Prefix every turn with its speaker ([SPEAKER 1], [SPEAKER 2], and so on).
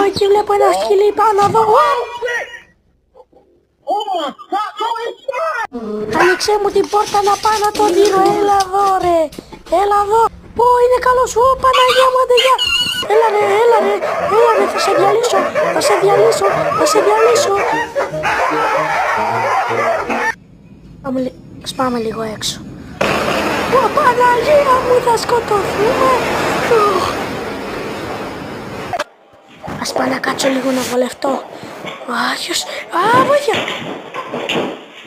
[SPEAKER 1] Εκεί βλέπω ένα σκυλί πάνω εδώ. Άνοιξε μου την πόρτα να πάω να τον δίνω. Έλα εδώ ρε. Έλα εδώ. Πω είναι καλός. Ω Παναγία μου αντεγιά. Έλα ρε, έλα ρε. Έλα ρε, θα σε διαλύσω. Θα σε διαλύσω. Θα σε διαλύσω. Ας πάμε λίγο έξω. Ω Παναγία μου, θα σκοτωθούμε. Ας πάω να κάτσω λίγο να βολευτώ. Άχιος. Α, βοήθεια.